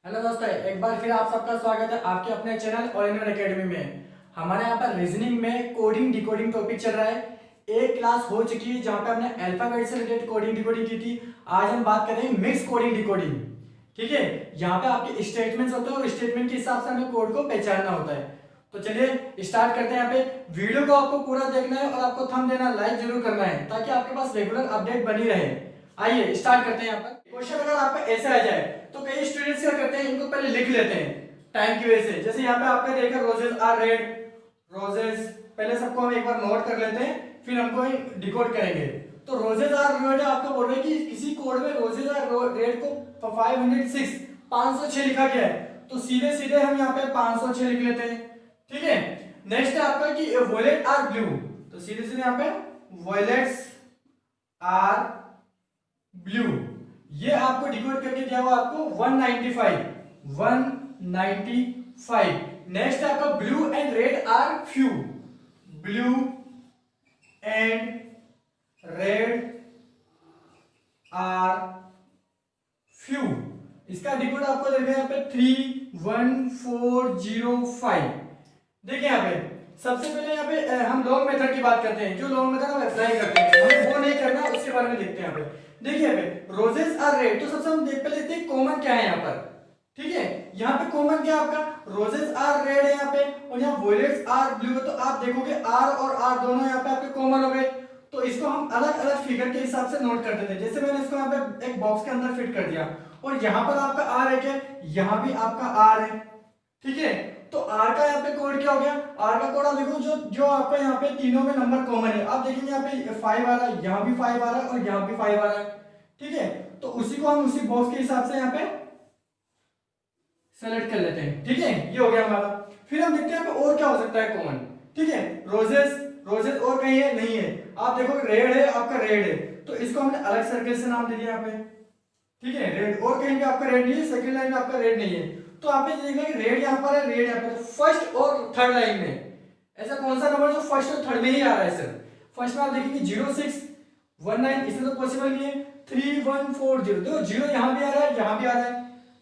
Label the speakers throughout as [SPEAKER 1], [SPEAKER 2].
[SPEAKER 1] Hello दोस्तों, एक बार फिर आप सबका स्वागत है आपके अपने channel all in one academy में। हमारे यहाँ पर रीजनिंग में कोडिंग डिकोडिंग टॉपिक चल रहा है। एक क्लास हो चुकी है जहाँ पे हमने अल्फाबेट से रिलेटेड कोडिंग डिकोडिंग की थी। आज हम बात करेंगे मिक्स कोडिंग डिकोडिंग। ठीक है, यहाँ पे आपके स्टेटमेंट्स होते हैं और स्टेटमेंट के हिसाब से हमें कोड को पहचानना होता है। तो चलिए स्टार्ट करते हैं। यहाँ पे वीडियो को आपको पूरा देखना है और आपको थंब देना, लाइक जरूर करना है ताकि आपके पास रेगुलर अपडेट बनी रहे। आइए स्टार्ट करते हैं। यहाँ पर क्वेश्चन अगर आपका ऐसे आ जाए तो कई स्टूडेंट्स क्या करते हैं, इनको पहले लिख लेते हैं टाइम की वजह से। जैसे यहाँ पे आपका देखा रोजेस आर रेड, रोजेस पहले सबको हम एक बार नोट कर लेते हैं, फिर हमको डिकोड करेंगे। तो रोजेस आर रेड आपको बोल रहे हैं कि किसी कोड में रोजेस आर रेड को 506 506 लिखा गया है, तो सीधे सीधे हम यहाँ पे 506 लिख लेते हैं। ठीक है, नेक्स्ट है आपका कि वॉयलेट आर ब्लू, तो सीधे सीधे यहाँ पे वॉयलेट्स आर ब्लू। ये आपको डिकोड करके दिया हुआ आपको 195। नेक्स्ट आपका blue and red are few, blue and red are few. इसका डिकोड आपको देखिए यहाँ पे 31405। देखिए यहाँ पे सबसे पहले यहाँ पे हम लॉन्ग मेथड की बात करते हैं। जो लॉन्ग मेथड हम अप्लाई करते हैं, हमें वो नहीं करना, उसके बारे में देखते हैं। यहाँ पे देखिए यहाँ पे रोजेस आर रेड, तो सबसे हम देख पहले देखते हैं कॉमन क्या है यहाँ पर। ठीक है, यहाँ पे कॉमन क्या है आपका, रोजेस आर रेड है यहाँ पे और यहाँ वॉयलेट्स आर ब्लू है। तो आप देखोगे आर और आर दोनों यहाँ पे आपके कॉमन हो गए। तो इसको हम अलग अलग फिगर के हिसाब से नोट कर देते हैं। जैसे मैंने इसको यहाँ पे एक बॉक्स के अंदर फिट कर दिया और यहाँ पर आपका आर है, क्या यहाँ भी आपका आर है। ठीक है, तो आर का यहाँ पे कोड क्या हो गया, आर का कोड आप देखो जो जो आपका यहाँ पे तीनों में नंबर कॉमन है। आप देखेंगे यहाँ पे 5 आ रहा है, यहाँ भी 5 आ रहा है और यहाँ भी 5 आ रहा है। ठीक है, तो उसी को हम उसी बॉक्स के हिसाब से यहाँ पे सेलेक्ट कर लेते हैं। ठीक है, ये हो गया हमारा। फिर हम देखते हैं यहाँ पे और क्या हो सकता है कॉमन। ठीक है, रोजेस रोजेस और कहीं है नहीं है। आप देखो रेड है, आपका रेड है, तो इसको हमने अलग सर्कल से नाम दे दिया यहाँ पे। ठीक है, रेड और कहीं पे आपका रेड नहीं है, सेकंड लाइन में आपका रेड नहीं है। तो आपने देखना कि रेड यहाँ पर है, रेड यहाँ पर। फर्स्ट और थर्ड लाइन में ऐसा कौन सा नंबर जो फर्स्ट और थर्ड में ही आ रहा है सर। फर्स्ट में आप देखेंगे 0619, इसमें तो पॉसिबल नहीं है। 3140, देखो जीरो यहाँ भी आ रहा है, यहाँ भी आ रहा है।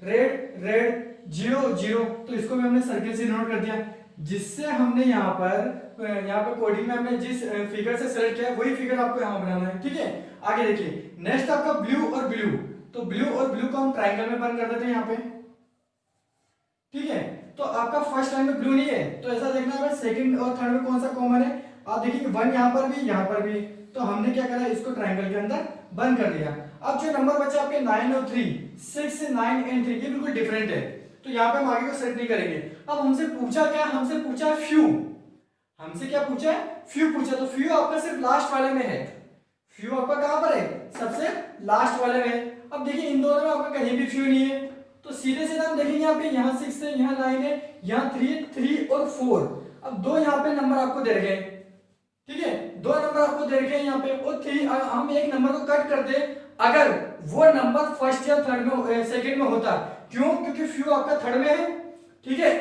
[SPEAKER 1] रेड रेड 00, तो इसको भी हमने सर्किल से नोट कर दिया। जिससे हमने यहाँ पर कोडिंग में हमने जिस फिगर से सेलेक्ट किया वही फिगर आपको यहाँ बनाना है। ठीक है, आगे देखिए नेक्स्ट आपका ब्लू और ब्लू, तो ब्लू और ब्लू को हम ट्रायंगल में बंद कर देते हैं यहाँ पे। ठीक है, तो आपका फर्स्ट लाइन में ब्लू नहीं है, तो ऐसा देखना है सेकंड और थर्ड में कौन सा कॉमन है। आप देखिए 1 यहाँ पर भी, यहाँ पर भी, तो हमने क्या करा, इसको ट्रायंगल के अंदर बंद कर दिया। अब जो नंबर बचे आपके 9 और 3, 6 9 एंड 3, ये बिल्कुल डिफरेंट है, तो यहाँ पे हम आगे को सेट नहीं करेंगे। अब हमसे पूछा क्या, हमसे पूछा फ्यू। हमसे क्या पूछा है, फ्यू पूछा। तो फ्यू आपका सिर्फ लास्ट वाले में है। फ्यू आपका कहां पर है, सबसे लास्ट वाले में। अब देखिए इन दोनों में आपका कहीं भी फ्यू नहीं है, तो सीधे सीधे हम देखेंगे यहाँ पे, यहाँ 6 है, यहाँ 9 है, यहाँ 3 और 4। अब दो यहाँ पे नंबर आपको दे रखे हैं। ठीक है, दो नंबर आपको दे रखे हैं यहाँ पे, और 3 हम एक नंबर को कट कर दे अगर वो नंबर फर्स्ट या थर्ड में सेकंड में होता। क्यों, क्योंकि फ्यू आपका थर्ड में है। ठीक है,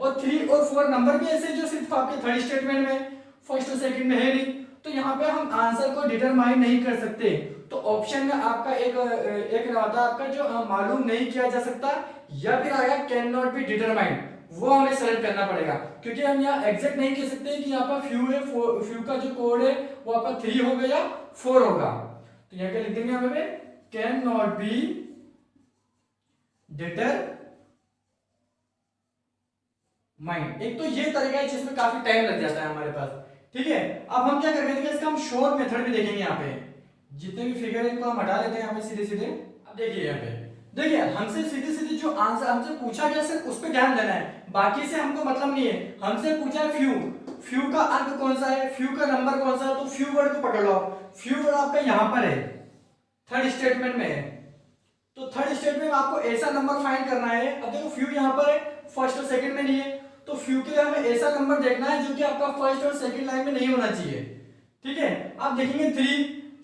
[SPEAKER 1] और 3 और 4 नंबर भी ऐसे जो सिर्फ आपके थर्ड स्टेटमेंट में, फर्स्ट और सेकंड में है नहीं, तो यहाँ पे हम आंसर को डिटरमाइन नहीं कर सकते। तो ऑप्शन में आपका एक होता आपका जो मालूम नहीं किया जा सकता, या फिर आएगा कैन नॉट बी डिटरमाइंड, वो हमें सेलेक्ट करना पड़ेगा। क्योंकि हम यहाँ एग्जैक्ट नहीं कह सकते कि यहाँ पर फ्यू है, फ्यू का जो कोड है वो आपका 3 होगा या 4 होगा। तो यहाँ क्या लिख देंगे हमें, कैन नॉट बी डिटरमाइंड। एक तो ये तरीका है जिसमें काफी टाइम लग जाता है हमारे पास। ठीक है, अब हम क्या करेंगे, इसका हम शॉर्ट मेथड भी देखेंगे। यहाँ पे जितने भी फिगर है इनको हम हटा लेते हैं यहाँ पे सीधे सीधे। अब देखिए यहाँ पे, देखिए हमसे सीधे सीधे जो आंसर हमसे पूछा गया सिर्फ उस पर ध्यान देना है, बाकी से हमको मतलब नहीं है। हमसे पूछा है फ्यू, फ्यू का अंक कौन सा है, फ्यू का नंबर कौन सा है, तो फ्यू वर्ड को पकड़ लो। फ्यू वर्ड आपका यहाँ पर है, थर्ड स्टेटमेंट में है। तो थर्ड स्टेटमेंट में आपको ऐसा नंबर फाइंड करना है। अब देखो फ्यू यहाँ पर है, फर्स्ट और सेकंड में नहीं है, तो फ्यू के लिए हमें ऐसा नंबर देखना है जो कि आपका फर्स्ट और सेकंड लाइन में नहीं होना चाहिए। ठीक है, आप देखेंगे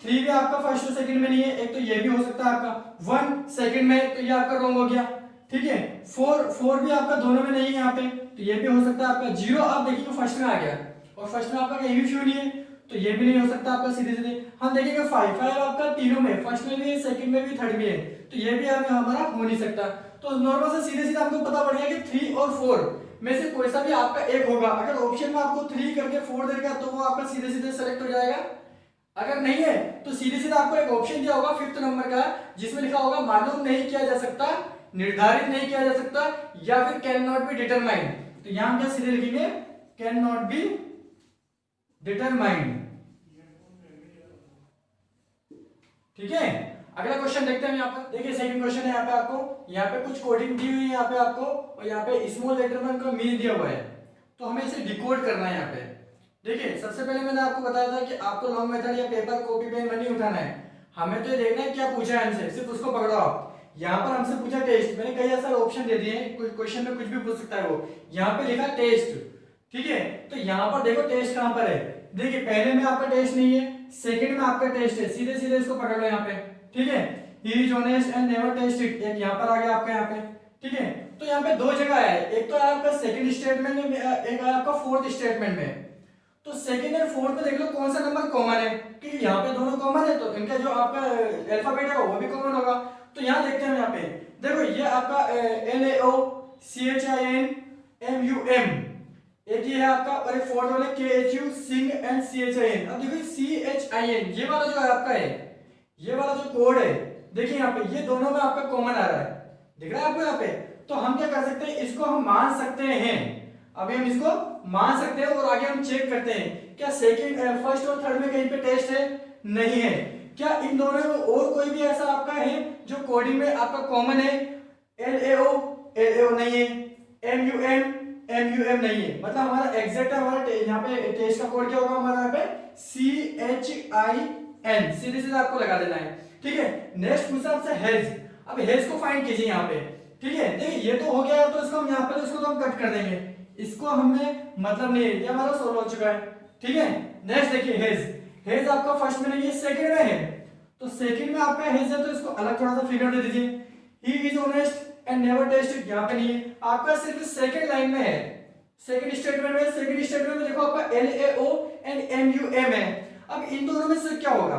[SPEAKER 1] 3 भी आपका फर्स्ट और सेकंड में नहीं है, एक तो ये भी हो सकता है आपका 1 सेकंड में, तो ये आपका रॉन्ग हो गया। ठीक है, 4 भी आपका दोनों में नहीं है यहाँ पे, तो ये भी हो सकता है आपका 0। आप देखिए फर्स्ट में आ गया और फर्स्ट में आपका कहीं भी फ्यू नहीं है, तो ये भी नहीं हो सकता आपका सीधे सीधे। हम देखेंगे 5 5 आपका तीनों में, फर्स्ट में भी है, सेकंड में भी, थर्ड में है, तो ये भी हमारा हो नहीं सकता। तो नॉर्मल से सीधे सीधे हमको पता पड़ गया कि 3 और 4 में से कोई सा भी आपका एक होगा। अगर ऑप्शन में आपको 3 करके 4 देगा तो वो आपका सीधे सीधे सेलेक्ट हो जाएगा। अगर नहीं है तो सीधे सीधे आपको एक ऑप्शन दिया होगा 5th नंबर का, जिसमें लिखा होगा मालूम नहीं किया जा सकता, निर्धारित नहीं किया जा सकता, या फिर कैन नॉट बी डिटरमाइंड। तो यहां हम क्या सीधे लिखेंगे, कैन नॉट बी डिटरमाइंड। ठीक है, अगला क्वेश्चन देखते हैं यहाँ पर। देखिए सेकंड क्वेश्चन है यहाँ पे आपको, यहाँ पे कुछ कोडिंग दी हुई है यहाँ पे आपको, और यहाँ पे स्मॉल लेटर में उनका मीन दिया हुआ है, तो हमें इसे डिकोड करना है यहाँ पे। देखिए सबसे पहले मैंने आपको बताया था कि आपको लॉन्ग मेथड या पेपर कॉपी पेन नहीं उठाना है, हमें तो ये देखना है क्या पूछा है हमसे, सिर्फ उसको पकड़ो आप। यहाँ पर हमसे पूछा टेस्ट, मैंने कई सारे ऑप्शन दे दिए हैं, कुछ क्वेश्चन में कुछ भी पूछ सकता है वो, यहाँ पे लिखा टेस्ट। ठीक है, तो यहाँ पर देखो टेस्ट कहाँ पर है। देखिए पहले में आपका टेस्ट नहीं है, सेकंड में आपका टेस्ट है, सीधे सीधे इसको पकड़ लो यहाँ पे। ठीक है, he is honest and never tested, एक यहाँ पर आ गया आपका यहाँ पे। ठीक है, तो यहाँ पे दो जगह है, एक तो है आपका सेकंड स्टेटमेंट में, एक है आपका फोर्थ स्टेटमेंट में। तो सेकंड और फोर्थ में देख लो कौन सा नंबर कॉमन है, क्योंकि यहाँ पे दोनों कॉमन है, तो इनका जो आपका अल्फाबेट है वो भी कॉमन होगा। तो यहाँ देखते हैं यहाँ पे, देखो ये आपका NAOCHINMUM, एक ये है आपका, और एक फोर्थ वाला KHU सिंग एंड CHIN। अब देखो CHIN ये वाला जो है आपका है, ये वाला जो कोड है, देखिए यहाँ पे ये दोनों में आपका कॉमन आ रहा है, दिख रहा है आपको यहाँ पे। तो हम क्या कर सकते हैं, इसको हम मान सकते हैं, अभी हम इसको मान सकते हैं, और आगे हम चेक करते हैं क्या सेकंड फर्स्ट और थर्ड में कहीं पे टेस्ट है, नहीं है। क्या इन दोनों में और कोई भी ऐसा आपका है जो कोडिंग में आपका कॉमन है, LAO नहीं है, MUM नहीं है, मतलब हमारा एग्जैक्ट हमारा यहाँ पे टेस्ट का कोड क्या होगा हमारा यहाँ पे CHIN, सीधे सीधे आपको लगा देना है। ठीक है, नेक्स्ट पूछा आपसे हेज। अब हेज को फाइंड कीजिए यहाँ पे। ठीक है, देखिए ये तो हो गया, तो इसको हम यहाँ पे इसको तो हम कट कर देंगे, इसको हमें मतलब नहीं है, ये हमारा सोल्व हो चुका है। ठीक है, नेक्स्ट देखिए हेज, हेज आपका फर्स्ट में नहीं है, सेकंड में है, तो सेकंड में आपका हेज है, तो इसको अलग थोड़ा सा फिगर दे दीजिए। He is honest and never tested, यहाँ पे नहीं है, आपका सिर्फ सेकंड लाइन में है, सेकंड स्टेटमेंट में। सेकंड स्टेटमेंट में देखो आपका LAO एंड MUM है। अब इन दोनों में से क्या होगा,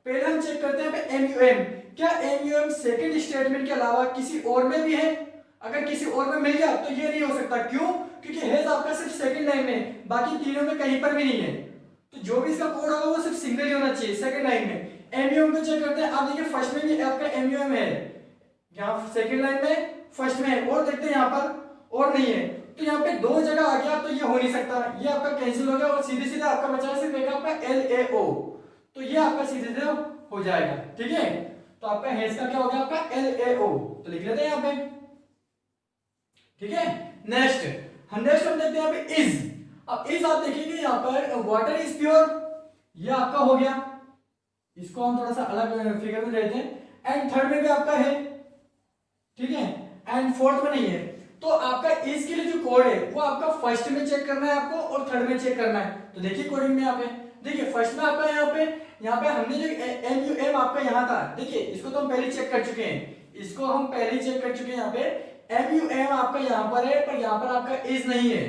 [SPEAKER 1] पहले हम चेक करते हैं MUM, क्या MUM सेकंड स्टेटमेंट के अलावा किसी और में भी है। अगर किसी और में मिल गया तो ये नहीं हो सकता, क्यों, क्योंकि हेज आपका सिर्फ सेकंड लाइन में, बाकी तीनों में कहीं पर भी नहीं है, तो जो भी इसका कोड होगा वो सिर्फ सिंगल ही होना चाहिए सेकंड लाइन में। MUM को चेक करते हैं, आप देखिए फर्स्ट में भी आपका MUM है, यहाँ सेकंड लाइन में, फर्स्ट में, और देखते हैं यहाँ पर और नहीं है, तो यहाँ पे दो जगह आ गया, तो ये हो नहीं सकता, ये आपका कैंसिल हो गया, और सीधे सीधे आपका बचा सिर्फ एक आपका LAO, तो ये आपका सीधे सीधे हो जाएगा। ठीक है, तो आपका हेज का क्या हो गया, आपका LAO, तो लिख लेते हैं यहाँ पे। ठीक है, नेक्स्ट हम देखते हैं यहाँ पे इज। अब इज आप देखेंगे यहाँ पर वाटर इज प्योर, ये आपका हो गया, इसको हम थोड़ा सा अलग फिगर में लेते हैं। एंड थर्ड में भी आपका है, ठीक है, एंड फोर्थ में नहीं है, तो आपका इज के लिए जो कोड है वो आपका फर्स्ट में चेक करना है आपको, और थर्ड में चेक करना है। तो देखिए कोडिंग में यहाँ पे, देखिए फर्स्ट में आपका यहाँ पे हमने जो MUM आपका यहाँ था, देखिए इसको तो हम पहले चेक कर चुके हैं, इसको हम पहले चेक कर चुके हैं, यहाँ पे MUM आपका यहाँ पर है, पर यहाँ पर आपका इज नहीं है।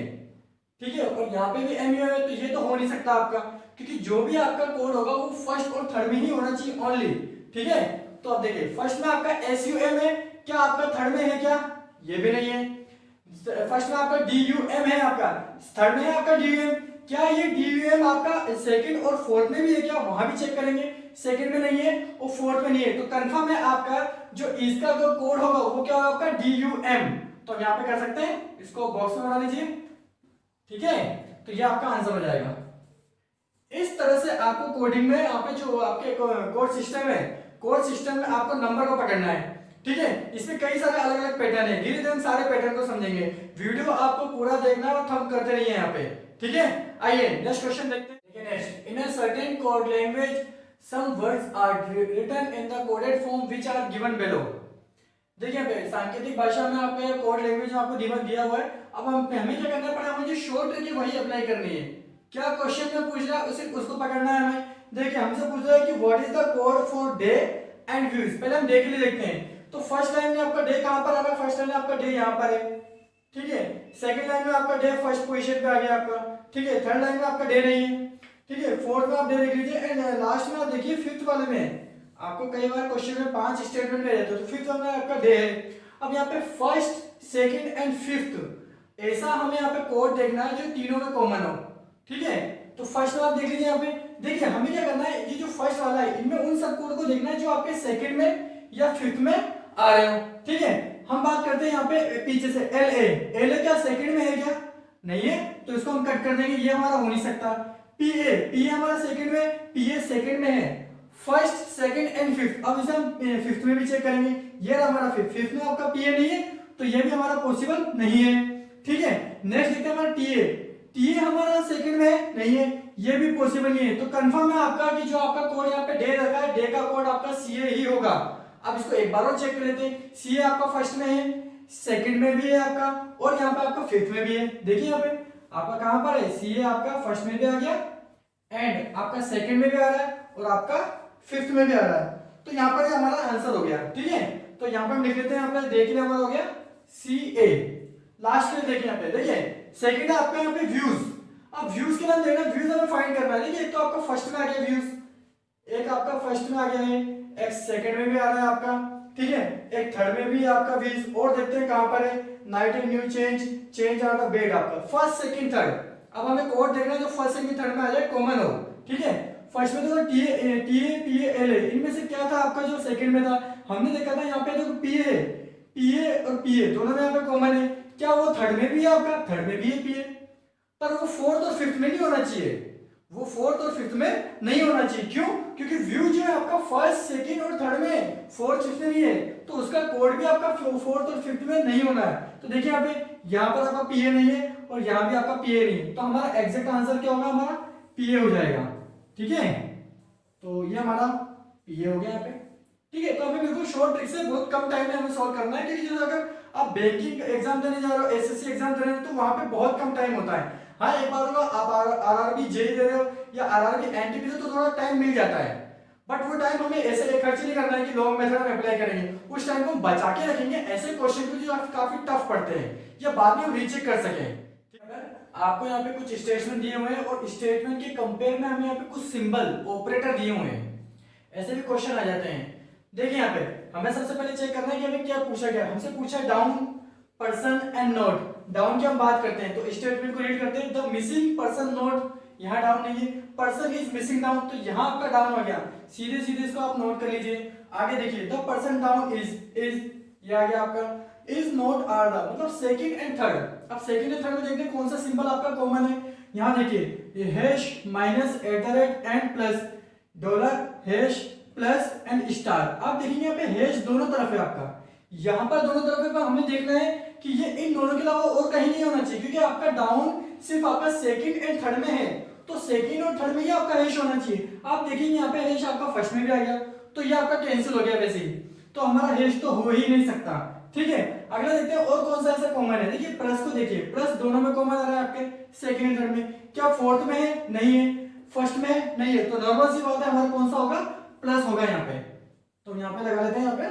[SPEAKER 1] ठीक है, और यहाँ पे भी MUM है, तो ये तो हो नहीं सकता आपका, क्योंकि जो भी आपका कोड होगा वो फर्स्ट और थर्ड में ही होना चाहिए ओनली। ठीक है, तो अब देखिए फर्स्ट में आपका SUM है, क्या आपका थर्ड में है क्या, ये भी नहीं है। फर्स्ट में आपका DUM है, आपका थर्ड में है आपका DUM, क्या ये DUM आपका सेकंड और फोर्थ में भी है क्या, वहां भी चेक करेंगे, सेकंड में नहीं है और फोर्थ में नहीं है, तो कंफर्म है आपका जो इसका जो कोड होगा वो क्या होगा आपका DUM। तो हम यहाँ पे कर सकते हैं, इसको बॉक्स में बना लीजिए। ठीक है, तो ये आपका आंसर हो जाएगा। इस तरह से आपको कोडिंग में यहाँ पे जो आपके कोड सिस्टम है, कोड सिस्टम में आपको नंबर को पकड़ना है। ठीक है, इसमें कई सारे अलग अलग पैटर्न है, धीरे धीरे हम सारे पैटर्न को समझेंगे, वीडियो आपको पूरा देखना है और थंब करते रहिए यहाँ पे। ठीक है, आइए नेक्स्ट क्वेश्चन देखते हैं। Next, in a certain code language some words are written in the coded form which are given below. देखिए सांकेतिक भाषा में आपका कोड लैंग्वेज आपको दिया हुआ है, अब हमें क्या करना पड़ेगा, हमें जो शॉर्ट ट्रिक है वही अप्लाई करनी है। क्या क्वेश्चन में पूछ रहा है उसे उसको पकड़ना है हमें। देखिए हमसे पूछ रहा है कि what is the code for day and views, पहले हम डे के लिए देखते हैं। तो फर्स्ट लाइन में आपका डे कहां पर आ रहा है, फर्स्ट लाइन में आपका डे यहां पर है। ठीक है, सेकंड लाइन में आपका डे फर्स्ट पोजीशन पे आ गया आपका। ठीक है, थर्ड लाइन में आपका डे नहीं है, ठीक है, फोर्थ में आप डे लिख लीजिए एंड लास्ट में आप देखिए फिफ्थ वाले में आपको कई बार क्वेश्चन में 5 स्टेटमेंट दे जाते हैं, तो फिफ्थ वाले में आपका डे है। अब यहाँ पे फर्स्ट सेकंड एंड फिफ्थ ऐसा हमें यहाँ पे कोड देखना है जो तीनों में कॉमन हो। ठीक है, तो फर्स्ट में आप देख लीजिए यहाँ पे, देखिए हमें क्या करना है, ये जो फर्स्ट वाला है इनमें उन सब कोड को देखना है जो आपके सेकंड में या फिफ्थ में आ रहे हो। ठीक है, हम बात करते हैं यहाँ पे पीछे से एल ए क्या सेकंड में है क्या, नहीं है, तो इसको हम कट कर देंगे, ये हमारा हो नहीं सकता। पी ए हमारा सेकंड में, पी ए सेकंड में है, फर्स्ट सेकंड एंड फिफ्थ। अब इसे हम फिफ्थ में भी चेक करेंगे, ये हमारा फिफ्थ में आपका पी ए नहीं है, तो ये भी हमारा पॉसिबल नहीं है। ठीक है, नेक्स्ट देखते हैं हमारा टी ए हमारा सेकंड में है, नहीं है, ये भी पॉसिबल नहीं है। तो कंफर्म है आपका कि जो आपका कोड यहाँ पे डे रखा है, डे का कोड आपका सी ए ही होगा। अब इसको एक बार और चेक कर लेते हैं, सी ए आपका फर्स्ट में है, सेकंड में भी है आपका, और यहाँ पे आपका फिफ्थ में भी है। देखिए यहाँ पे आपका कहां पर है, सी ए आपका फर्स्ट में भी आ गया एंड आपका सेकंड में भी आ रहा है और आपका फिफ्थ में भी आ रहा है, तो यहाँ पर हमारा आंसर हो गया। ठीक है, तो यहाँ पे हम लिख लेते हैं, यहाँ पे देख लिया हमारा हो गया सी ए। लास्ट में देखिए यहाँ पे, देखिए सेकंड है आपका यहाँ पे व्यूज। अब व्यूज के नाम देखना, व्यूज हमें फाइंड करना है। देखिए एक तो आपका फर्स्ट में आ गया व्यूज, एक आपका फर्स्ट में आ गया है, एक सेकंड में भी आ रहा है आपका, ठीक है, एक थर्ड में भी आपका व्यूज, और देखते हैं कहां पर है, night and new change out of bed आपका फर्स्ट सेकंड थर्ड। अब हमें कोड देखना है जो फर्स्ट सेकंड थर्ड में आ जाए, कॉमन हो। ठीक है, फर्स्ट में तो T A P A L A, इनमें से क्या था आपका जो सेकंड में था, हमने देखा था यहाँ पे जो पी ए और पी ए दोनों में यहाँ पे कॉमन है, क्या वो थर्ड में भी है आपका, थर्ड में भी है पी ए, पर वो फोर्थ और फिफ्थ में नहीं होना चाहिए, वो फोर्थ और फिफ्थ में नहीं होना चाहिए। क्यों? क्योंकि व्यू जो है आपका फर्स्ट सेकंड और थर्ड में, फोर्थ फिफ्थ में नहीं है, तो उसका कोड भी आपका फोर्थ और फिफ्थ में नहीं होना है। तो देखिए यहाँ पे, यहाँ पर आपका पीए नहीं है और यहाँ भी आपका पीए नहीं है, तो हमारा एग्जैक्ट आंसर क्या होगा, हमारा पीए हो जाएगा। ठीक है, तो ये हमारा पीए हो गया यहाँ पे। ठीक है, तो हमें बिल्कुल शॉर्ट ट्रिक से बहुत कम टाइम में हमें सॉल्व करना है, क्योंकि जैसे अगर आप बैंकिंग एग्जाम देने जा रहे हो, एसएससी एग्जाम दे रहे हो, तो वहां पे बहुत कम टाइम होता है। हाँ, एक बार होगा आप आरआरबी जेई दे रहे हो या आरआरबी एनटीपी दे, तो थोड़ा टाइम मिल जाता है, बट वो टाइम हमें ऐसे खर्च नहीं करना है कि लॉन्ग मेथड में अप्लाई करेंगे, उस टाइम को हम बचा के रखेंगे ऐसे क्वेश्चन को जो काफी टफ पड़ते हैं, या बाद में हम रीचेक कर सकें। आपको यहाँ पे कुछ स्टेटमेंट दिए हुए हैं और स्टेटमेंट के कंपेयर में हमें यहाँ पे कुछ सिंबल ऑपरेटर दिए हुए हैं, ऐसे भी क्वेश्चन आ जाते हैं। देखिए यहाँ पे हमें सबसे पहले चेक करना है कि हमें क्या पूछा गया, हमसे पूछा है down person and note. Down की हम बात करते हैं तो स्टेटमेंट को रीड करते हैं, द मिसिंग पर्सन नोट, यहाँ डाउन नहीं है, पर्सन इज मिसिंग डाउन, तो यहाँ आपका डाउन हो गया, सीधे सीधे इसको आप नोट कर लीजिए। आगे देखिए, द पर्सन डाउन इज ये आ गया आपका, इज नॉट आर द, मतलब सेकंड एंड थर्ड। अब सेकंड एंड थर्ड में देखते हैं कौन सा सिंबल आपका कॉमन है। यहाँ देखिए ये hash minus @ and plus dollar hash plus and star. आप देखेंगे यहाँ पे हैश दोनों तरफ है आपका, यहाँ पर दोनों तरफ है, पर हमें देखना है कि ये इन दोनों के अलावा और कहीं नहीं होना चाहिए, क्योंकि आपका डाउन सिर्फ आपका सेकंड एंड थर्ड में है, तो सेकंड और थर्ड में ही आपका हैश होना चाहिए। आप देखेंगे यहाँ पे हैश आपका फर्स्ट में भी आ गया, तो ये आपका कैंसिल हो गया वैसे ही, तो हमारा हैश तो हो ही नहीं सकता। ठीक है, अगला देखते हैं और कौन सा ऐसा कॉमन है। देखिए प्लस को देखिए, प्लस दोनों में कॉमन आ रहा है आपके, सेकंड एंड थर्ड में, क्या फोर्थ में है, नहीं है, फर्स्ट में नहीं है, तो नॉर्मल सी बात है हमारा कौन सा होगा, प्लस होगा यहाँ पे, तो यहाँ पे लगा लेते हैं यहाँ पे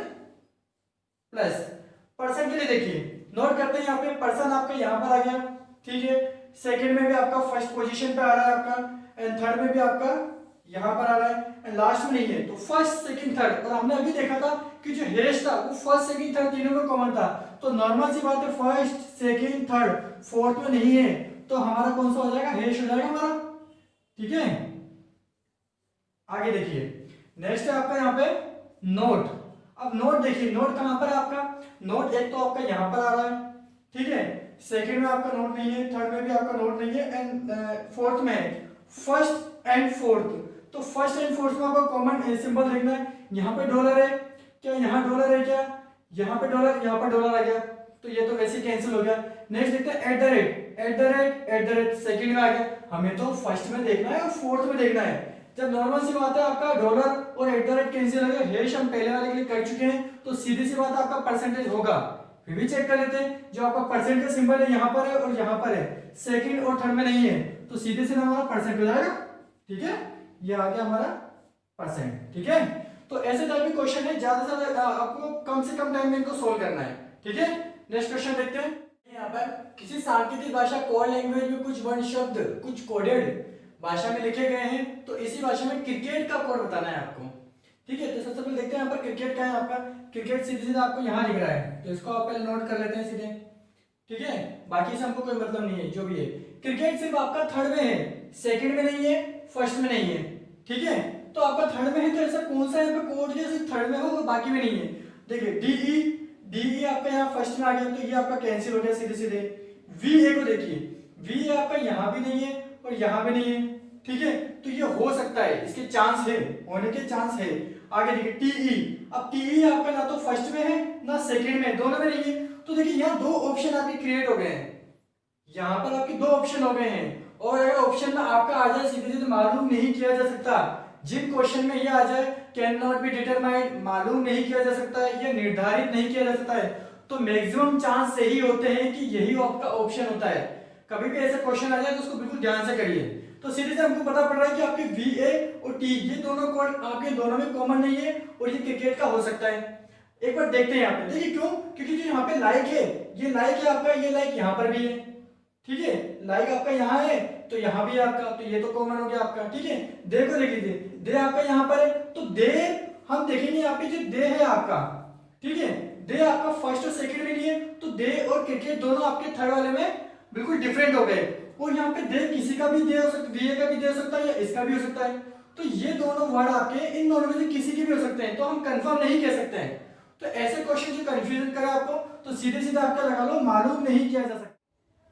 [SPEAKER 1] प्लस। पर्सन के लिए देखिए, नोट करते हैं यहाँ पे, पर्सन आपका यहाँ पर आ गया, ठीक है, सेकंड में भी आपका फर्स्ट पोजीशन पे आ रहा है आपका, एंड थर्ड में भी आपका यहाँ पर आ रहा है, एंड लास्ट में नहीं है, तो फर्स्ट सेकंड थर्ड। और हमने अभी देखा था कि जो हैश था वो फर्स्ट सेकंड थर्ड तीनों में कॉमन था, तो नॉर्मल सी बात है फर्स्ट सेकंड थर्ड फोर्थ में नहीं है, तो हमारा कौन सा हो जाएगा, हैश हो जाएगा हमारा। ठीक है, आगे देखिए, नेक्स्ट है आपका यहाँ पे नोट। अब नोट देखिए, नोट कहां पर है आपका, नोट एक तो आपका यहां पर आ रहा है, ठीक है, सेकंड में आपका नोट नहीं है, थर्ड में भी आपका नोट नहीं है, एंड फोर्थ में है, फर्स्ट एंड फोर्थ। तो फर्स्ट एंड फोर्थ में आपका कॉमन सिंबल देखना है, यहाँ पे डॉलर है क्या, यहाँ डॉलर है क्या, यहाँ पे डॉलर, यहाँ पर डॉलर आ गया, तो ये तो वैसे कैंसिल हो गया। नेक्स्ट देखते हैं @ सेकंड में आ गया, हमें तो फर्स्ट में देखना है और फोर्थ में देखना है। जब नॉर्मल सी बात है आपका डॉलर और @ कैंसिल हो गया, हैश हम पहले वाले के लिए कर चुके हैं, तो सीधी सी बात है आपका परसेंटेज होगा। फिर भी चेक कर लेते हैं, जो आपका परसेंट का सिंबल है यहाँ पर है और यहाँ पर है, सेकंड और थर्ड में नहीं है, तो सीधे से हमारा परसेंट हो जाएगा। ठीक है, ये आ गया हमारा परसेंट। ठीक है, तो ऐसे टाइप के क्वेश्चन है, ज्यादा से ज्यादा आपको कम से कम टाइम में इनको सोल्व करना है। ठीक है, नेक्स्ट क्वेश्चन देखते हैं। यहाँ पर किसी सांकेतिक भाषा कोड लैंग्वेज में कुछ वर्ण शब्द, कुछ कोडेड भाषा में लिखे गए हैं, तो इसी भाषा में क्रिकेट का कोड बताना है आपको। ठीक है, तो सबसे पहले देखते हैं यहाँ पर क्रिकेट का है आपका। क्रिकेट सीधे सीधे आपको यहाँ लिख रहा है, तो इसको आप पहले नोट कर लेते हैं सीधे। ठीक है, बाकी से हमको कोई मतलब नहीं है, जो भी है। क्रिकेट सिर्फ आपका थर्ड में है, सेकंड में नहीं है, फर्स्ट में नहीं है। ठीक है, तो आपका थर्ड में है, तो ऐसा कौन सा यहाँ पे कोड जो सिर्फ थर्ड में हो और बाकी में नहीं है। देखिए डीई आपका यहाँ फर्स्ट में आ गया, तो ये आपका कैंसिल हो गया सीधे सीधे। वीए को देखिए, वी आपका यहाँ भी नहीं है और यहाँ भी नहीं है। ठीक है, तो ये हो सकता है, इसके चांस है, होने के चांस है। आगे देखिए टीई, अब टीई आपका ना तो फर्स्ट में है ना सेकंड में, दोनों में नहीं है। तो देखिए यहाँ दो ऑप्शन आपके क्रिएट हो गए हैं, यहाँ पर आपके दो ऑप्शन हो गए हैं। और अगर ऑप्शन में आपका आ जाए सीधे सीधे मालूम नहीं किया जा सकता, जिन क्वेश्चन में ये आ जाए कैन नॉट बी डिटरमाइंड, मालूम नहीं किया जा सकता है, ये निर्धारित नहीं किया जा सकता है, तो मैक्सिमम चांस यही होते हैं कि यही आपका ऑप्शन होता है। कभी भी ऐसा क्वेश्चन आ जाए तो उसको बिल्कुल ध्यान से करिए। तो सीधे से हमको पता पड़ रहा है कि आपके वी और टी ये दोनों कोड आपके दोनों में कॉमन नहीं है और ये क्रिकेट का हो सकता है। एक बार देखते हैं यहाँ पे, देखिए क्यों, क्योंकि जो यहाँ पे लाइक है, ये लाइक है आपका, ये लाइक यहाँ पर भी है। ठीक है, लाइक आपका यहाँ है तो यहाँ भी है आपका, तो ये तो कॉमन हो गया आपका। ठीक है, दे को देख लीजिए, दे आपका यहाँ पर है, तो दे हम देखेंगे यहाँ पे जो दे है आपका, ठीक है, दे आपका फर्स्ट और सेकंड में नहीं है, तो दे और क्रिकेट दोनों आपके थर्ड वाले में बिल्कुल डिफरेंट हो गए। और यहाँ पे दे किसी का भी दे हो सकता है, का भी दे हो सकता है या इसका भी हो सकता है, तो ये दोनों वर्ड आपके इन दोनों में से किसी के भी हो सकते हैं, तो हम कंफर्म नहीं कह सकते हैं। तो ऐसे क्वेश्चन जो कंफ्यूजन करे आपको, तो सीधे सीधे आपका लगा लो मालूम नहीं किया जा सकता।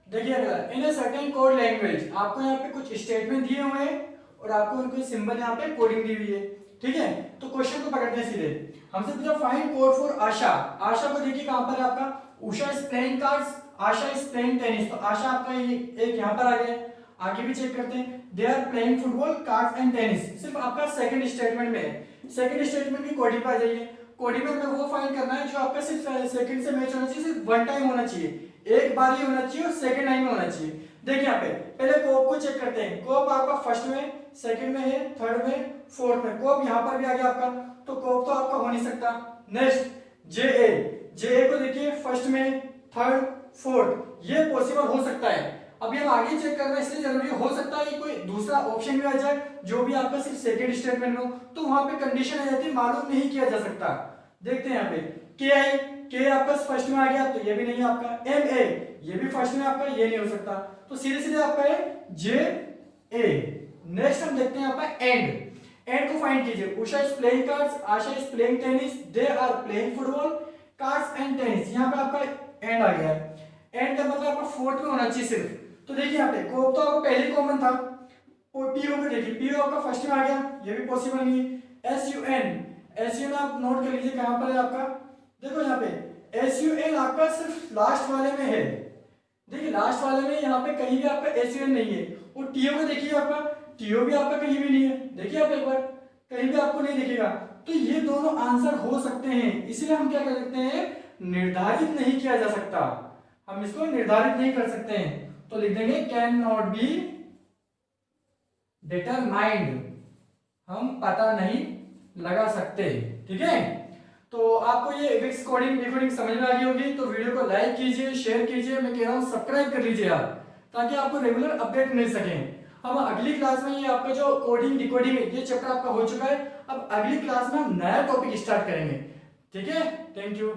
[SPEAKER 1] देखिए अगला, इन अ सर्टेन कोड लैंग्वेज, आपको यहाँ पे कुछ स्टेटमेंट दिए हुए हैं और आपको उनको सिंबल यहाँ पे कोडिंग दी हुई है। ठीक है, तो क्वेश्चन को पकड़ते हैं सीधे। हमसे पूछा find code for Asha. Asha को देखिए कहां पर है आपका, Usha is playing cards, Asha is playing tennis, तो आशा आपका ये एक यहाँ पर आ गया। आगे भी चेक करते हैं, they are playing football, cards and tennis, सिर्फ आपका सेकंड स्टेटमेंट में है। सेकंड स्टेटमेंट की कोडिंग पर आ जाइए। कोडिंग में वो फाइंड करना है जो आपका सिर्फ सेकंड से मैच होना चाहिए, सिर्फ वन टाइम होना चाहिए, एक बार ही होना चाहिए और सेकंड टाइम में होना चाहिए। देखिए यहाँ पे पहले कोप को चेक करते हैं, कोप आपका फर्स्ट में, सेकंड में है, थर्ड में, फोर्थ में, कोप यहाँ पर भी आ गया आपका, तो कोप तो आपका हो नहीं सकता। नेक्स्ट जे को देखिए फर्स्ट में, थर्ड, फोर्थ, ये पॉसिबल हो सकता है। अभी हम आगे चेक करना है, इसलिए जरूरी हो सकता है कि कोई दूसरा ऑप्शन भी आ जाए जो भी आपका सिर्फ सेकंड स्टेटमेंट में हो, तो वहां पे कंडीशन आ जाती है मालूम नहीं किया जा सकता। देखते हैं यहाँ पे के आपका फर्स्ट में आ गया, तो ये भी नहीं है आपका। एम ए ये भी फर्स्ट में आपका, ये नहीं हो सकता, तो सीधे सीधे आपका है जे ए। नेक्स्ट हम देखते हैं यहाँ पर एंड को फाइंड कीजिए। Usha is playing cards, Asha is playing tennis, they are playing football, cards and tennis, यहाँ पे आपका एंड आ गया है। एंड का मतलब आपका फोर्थ में होना चाहिए सिर्फ। तो देखिए यहाँ पे कोप तो आपका पहले ही कॉमन था, और पीओ को देखिए, पीओ आपका फर्स्ट में आ गया, ये भी पॉसिबल नहीं है। एसयूएन आप नोट कर लीजिए कहां पर है आपका, देखो यहाँ पे एसयूएन आपका सिर्फ लास्ट वाले में है। देखिए लास्ट वाले में यहाँ पे कहीं भी आपका एसयूएन नहीं है। और टीओ को देखिए आपका, टीओ भी आपका कहीं भी नहीं है, देखिए आप एक बार, कहीं भी आपको नहीं दिखेगा। तो ये दोनों आंसर हो सकते हैं, इसलिए हम क्या कर सकते हैं, निर्धारित नहीं किया जा सकता, हम इसको निर्धारित नहीं कर सकते हैं। तो लिख देंगे कैन नॉट बी डिटरमाइंड, हम पता नहीं लगा सकते। ठीक है, तो आपको ये विक्स कोडिंग डिकोडिंग समझ में आ गई होगी, तो वीडियो को लाइक कीजिए, शेयर कीजिए, मैं कह रहा हूँ सब्सक्राइब कर लीजिए आप, ताकि आपको रेगुलर अपडेट मिल सके। हम अगली क्लास में ये आपका जो कोडिंग डिकोडिंग ये चैप्टर आपका हो चुका है, अब अगली क्लास में हम नया टॉपिक स्टार्ट करेंगे। ठीक है, थैंक यू।